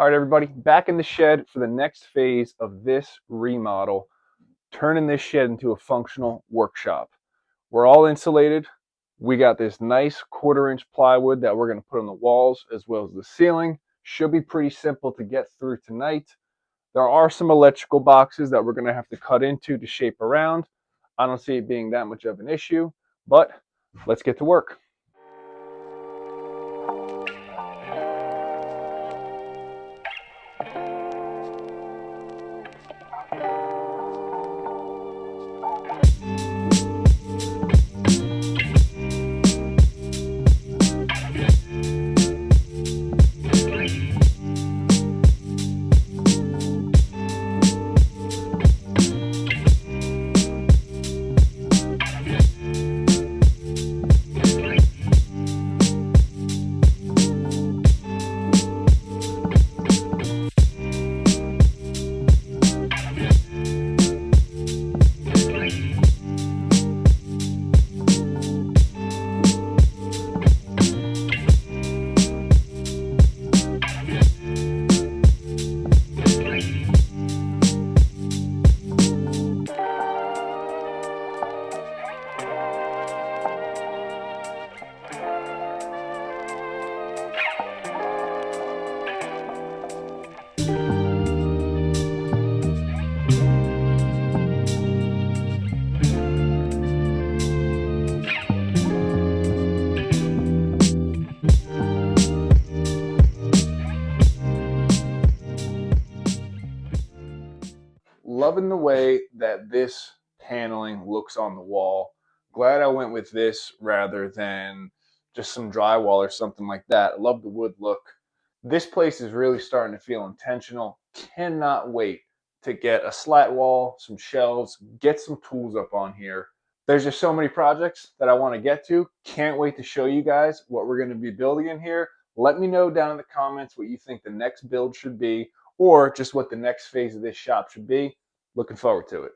All right, everybody, back in the shed for the next phase of this remodel, turning this shed into a functional workshop. We're all insulated. We got this nice 1/4 inch plywood that we're going to put on the walls as well as the ceiling. Should be pretty simple to get through tonight. There are some electrical boxes that we're going to have to cut into to shape around. I don't see it being that much of an issue, but let's get to work. Loving the way that this paneling looks on the wall. Glad I went with this rather than just some drywall or something like that. I love the wood look. This place is really starting to feel intentional. Cannot wait to get a slat wall, some shelves, get some tools up on here. There's just so many projects that I want to get to. Can't wait to show you guys what we're going to be building in here. Let me know down in the comments what you think the next build should be, or just what the next phase of this shop should be. Looking forward to it.